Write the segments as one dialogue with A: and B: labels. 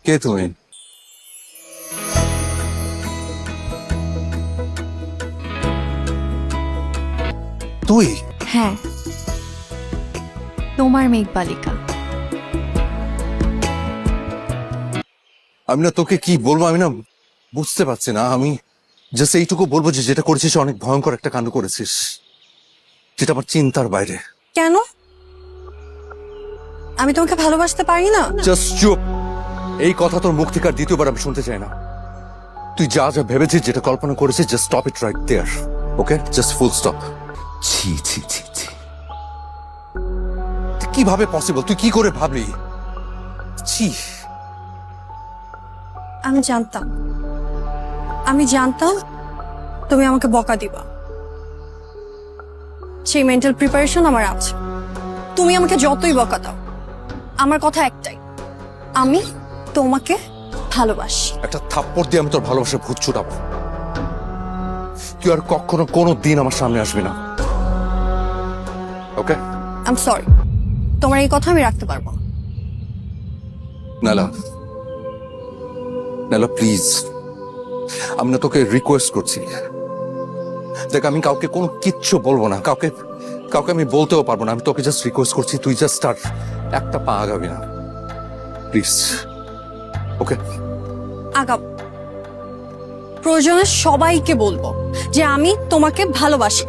A: কে তুমি? তুই?
B: হ্যাঁ, তোমার মেঘবালিকা।
A: আমি না তোকে কি বলবো, আমি না বুঝতে পারছি না। আমি জাস্ট এইটুকু বলবো যে যেটা করেছিস অনেক ভয়ঙ্কর একটা কাণ্ড করেছিস, যেটা আমার চিন্তার বাইরে।
B: কেন? আমি তোমাকে ভালোবাসতে পারি না?
A: জাস্ট চুপ। এই কথা তোর মুখ থেকে আর দ্বিতীয়বার আমি শুনতে চাই না। তুই যা যা ভেবেছিস, যেটা কল্পনা করেছিস, just stop it right there. Okay, just full stop. ছি ছি ছি ছি, কিভাবে পসিবল? তুই কি করে ভাবলি? ছি।
B: আমি জানতাম তুমি আমাকে বকা দিবা। সেই মেন্টাল প্রিপারেশন আমার আছে। তুমি আমাকে যতই বকা দাও, আমার কথা একটাই, আমি তোমাকে ভালোবাসি।
A: একটা থাপ্পড় দিয়ে আমি তোর ভালোবাসা ভূত ছুটাবো। তুই আর কখনো কোনো দিন আমার সামনে আসবি না। ওকে?
B: আই এম সরি, তোমার এই কথা আমি রাখতে পারবো না।
A: নালা, নালা প্লিজ, আমি না তোকে রিকোয়েস্ট করছি। দেখ, আমি কাউকে কোনো কিচ্ছু বলবো না, কাউকে কাউকে আমি বলতেও পারবো না। আমি তোকে জাস্ট রিকোয়েস্ট করছি, তুই জাস্ট আর একটা পা আগাবি না, প্লিজ। ওকে?
B: আগাম প্রয়োজনে সবাইকে বলবো যে আমি তোমাকে ভালোবাসি।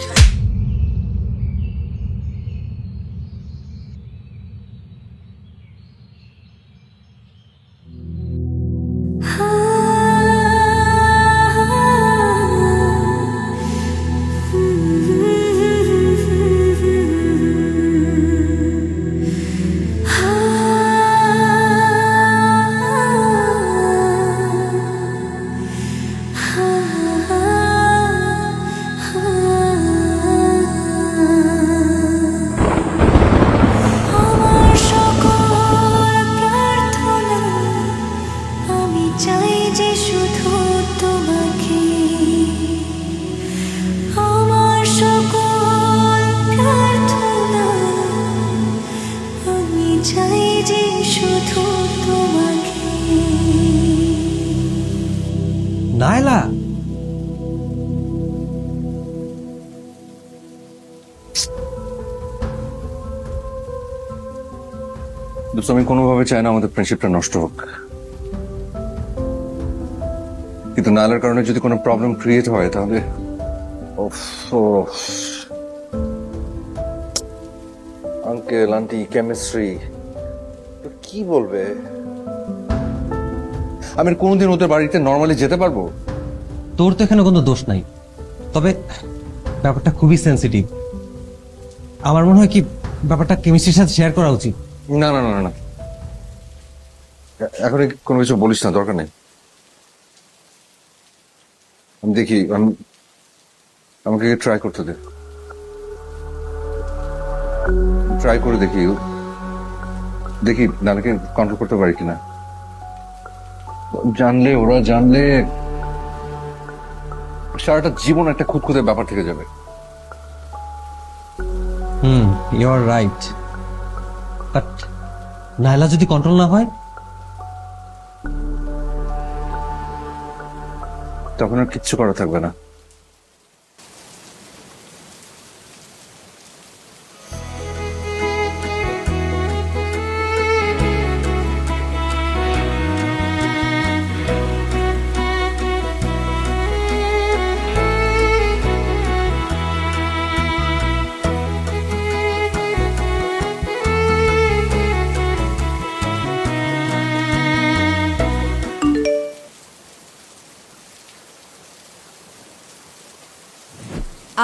C: নায়লা,
A: আমি কোনোভাবে চাই না আমাদের ফ্রেন্ডশিপটা নষ্ট হোক, কিন্তু নালার কারণে যদি কোনো প্রবলেম ক্রিয়েট হয় তাহলে আঙ্কেল আন্টি কেমিস্ট্রি কি বলবে? আমি কোনোদিন ওদের বাড়িতে নর্মালি যেতে পারবো?
C: তোর তো এখানে কোনো দোষ নাই, তবে ব্যাপারটা খুবই সেন্সিটিভ। আমার মনে হয় কি ব্যাপারটা কেমিস্ট্রির সাথে শেয়ার করা উচিত।
A: না না না না, এখন কোনো কিছু বলিস না, দরকার নেই। আমি দেখি, আমাকে ট্রাই করতে দে, ট্রাই করে দেখি দেখি নানাকে কন্ট্রোল করতে পারি কিনা। ওরা জানলে সারাটা জীবন একটা খুঁতখুঁতে ব্যাপার থেকে যাবে।
C: You are right, but Nayla যদি কন্ট্রোল না হয়?
A: তখন আর কিচ্ছু করা থাকবে না।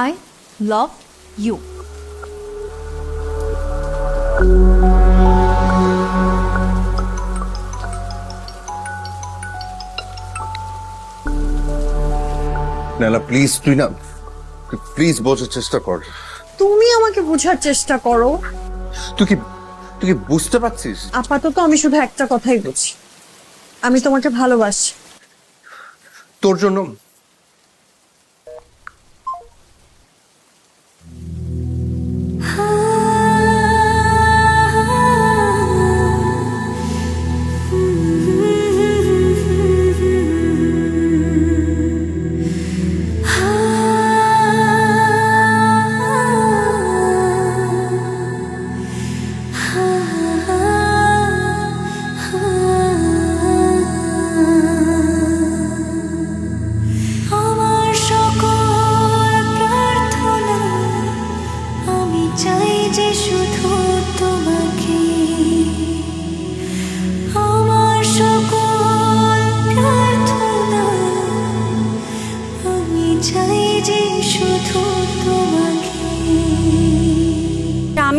B: I love you.
A: নালা প্লিজ, তুই না, প্লিজ বোঝার চেষ্টা কর।
B: তুমি আমাকে বোঝার চেষ্টা করো।
A: তুই কি তুই কি বুঝতে পারছিস?
B: আপাতত আমি শুধু একটা কথাই বুঝি, আমি তোমাকে ভালোবাসি।
A: তোর জন্য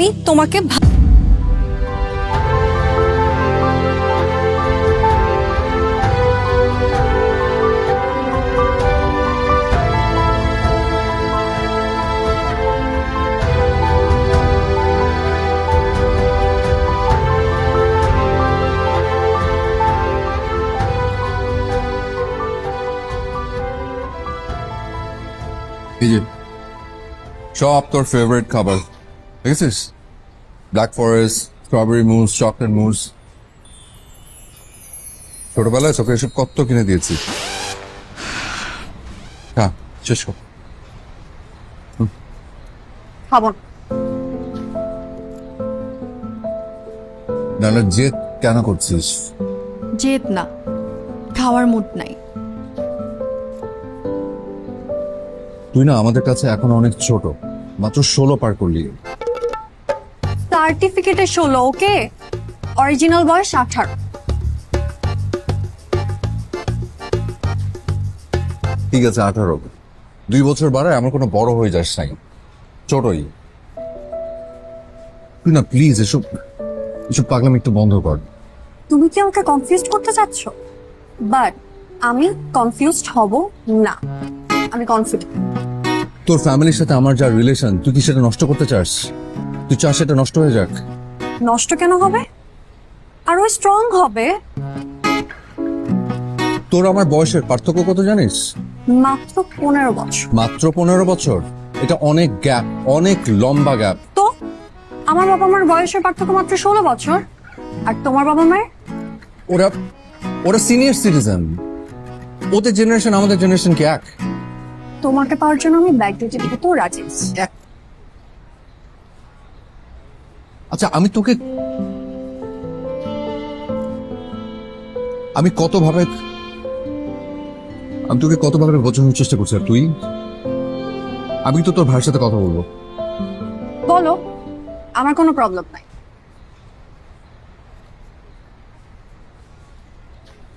B: আমি তোমাকে
A: এই যে সব তোর ফেভারিট খাবার দেখেছিস? Black forest, strawberry mousse, chocolate mousse. ছোটবেলায় তোকে এসব কত কিনে দিয়েছি। হ্যাঁ, শেষ কর।
B: খাবো না।
A: নাহলে জেদ কেন করছিস?
B: জেদ না, খাওয়ার মুড নাই।
A: তুই না আমাদের কাছে এখন অনেক ছোট, মাত্র 16 পার করলি।
B: সার্টিফিকেটে 16, ওকে? অরিজিনাল বয়স 18।
A: ঠিক আছে 18, 2 বছর বাড়ায় আমার কোনো বড় হয়ে যাস নাই, ছোটই। তুই না প্লিজ এসব এসব পাগলামি একটু বন্ধ কর।
B: তুমি কি আমাকে কনফিউজড করতে চাচ্ছ? বাট আমি কনফিউজড হব না, আমি কনফিডেন্ট।
A: তোর ফ্যামিলির সাথে আমার যা রিলেশন, তুই কি সেটা নষ্ট করতে চাস? তুই চাস সেটা নষ্ট হয়ে যাক?
B: নষ্ট কেন হবে? আরো স্ট্রং হবে।
A: তোর আমার বয়সের পার্থক্য কত জানিস?
B: মাত্র 15 বছর।
A: মাত্র 15 বছর? এটা অনেক গ্যাপ, অনেক লম্বা গ্যাপ।
B: তো আমার বাবা মার বয়সের পার্থক্য মাত্র 16 বছর, আর তোমার বাবা মায়ের?
A: ওরা ওরা সিনিয়র সিটিজেন, ওদের জেনারেশন আমাদের জেনারেশন কি এক?
B: তোমাকে পাওয়ার জন্য আমি ব্যাগ দিয়ে দিতে রাজি আছি।
A: আচ্ছা আমি তোকে কতভাবে বোঝানোর চেষ্টা করছি, আর তুই? আমি তো তোর ভাইয়ের সাথে কথা বলবো।
B: বলো, আমার কোনো প্রবলেম নাই।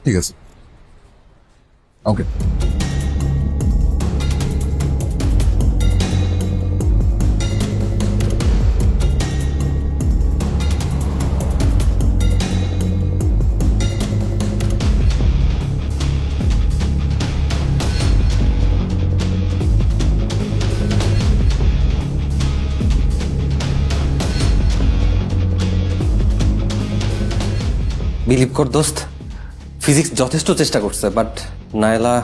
A: ঠিক আছে, ওকে।
C: বিলিভ কর দোস্ত, ফিজিক্স যথেষ্ট চেষ্টা করছে, বাট নায়লা,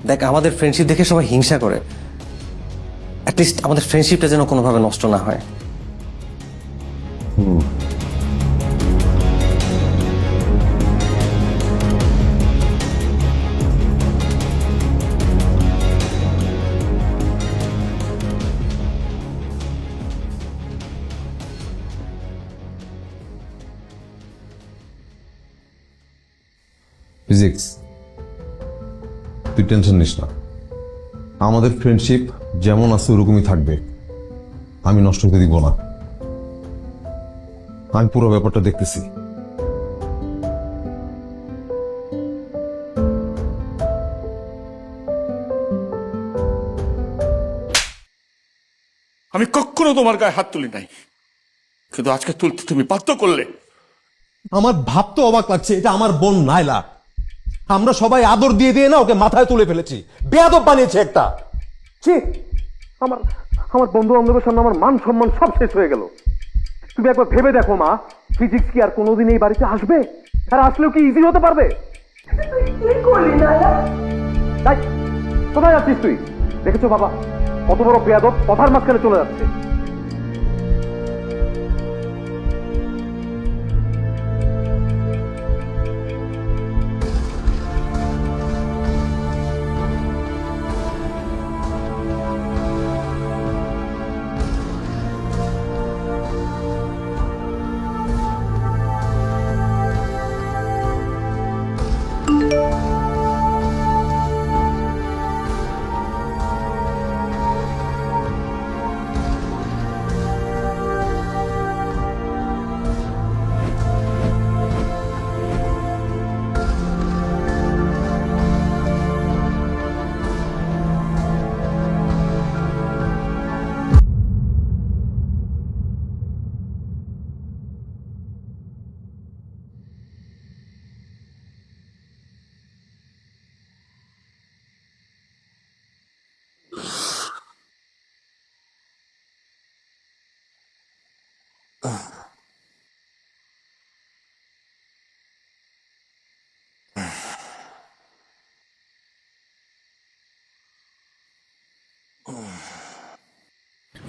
C: দেখ আমাদের ফ্রেন্ডশিপ দেখে সবাই হিংসা করে। অ্যাটলিস্ট আমাদের ফ্রেন্ডশিপটা যেন কোনোভাবে নষ্ট না হয়।
D: ফিজিক্স, তুই টেনশন নিস না, আমাদের ফ্রেন্ডশিপ যেমন আছে ওরকমই থাকবে, আমি নষ্ট হতে দিব না। আমি পুরো ব্যাপারটা দেখতেছি।
E: আমি কখনো তোমার গায়ে হাত তুলি নাই, কিন্তু আজকে তুলতে তুমি বাধ্য করলে।
F: আমার ভাবতে অবাক লাগছে, এটা আমার বোন নাইলা। আমরা সবাই আদর দিয়ে দিয়ে না ওকে মাথায় তুলে ফেলেছি, বেয়াদব বানিয়েছে একটা। ছি, আমার আমার বন্ধু বান্ধবের সামনে আমার মান সম্মান সব শেষ হয়ে গেল। তুমি একবার ভেবে দেখো মা, ফিজিক্স কি আর কোনোদিন এই বাড়িতে আসবে? আর আসলেও কি ইজি হতে পারবে? তাই কোথায় যাচ্ছিস তুই? দেখেছো বাবা, কত বড় বেয়াদব কথার মাঝখানে চলে যাচ্ছে।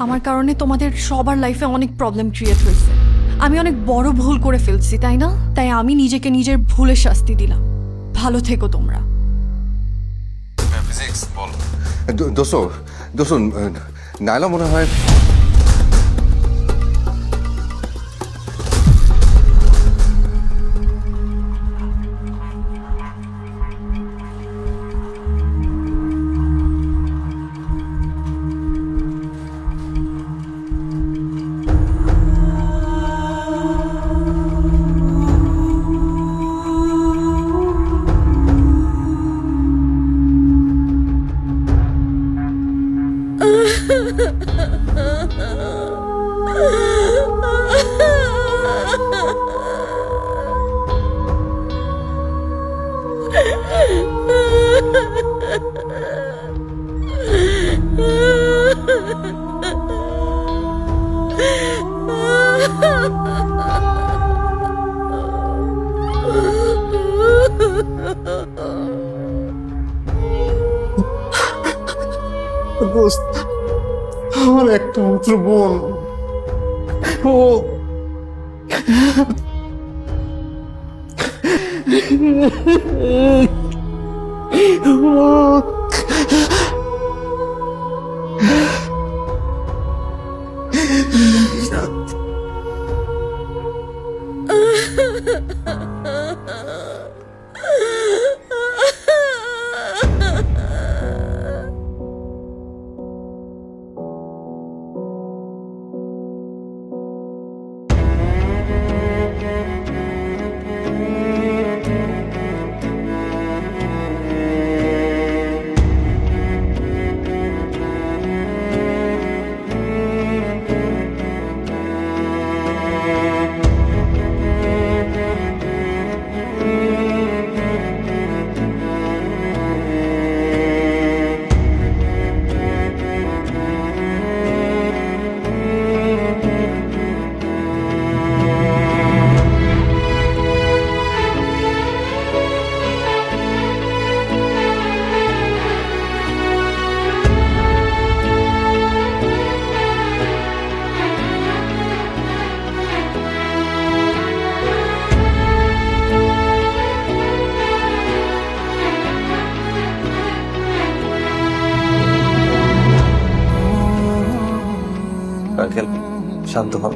B: আমার কারণে তোমাদের সবার লাইফে অনেক প্রবলেম ক্রিয়েট হয়েছে। আমি অনেক বড় ভুল করে ফেলছি, তাই না? তাই আমি নিজেকে নিজের ভুলের শাস্তি দিলাম। ভালো থেকো তোমরা।
A: দোস্ত দোস্ত, নাইলা মনে হয়
F: দোস্ত, আমার একটা মাত্র বোন, ও
C: আঙ্কেল শান্ত হন।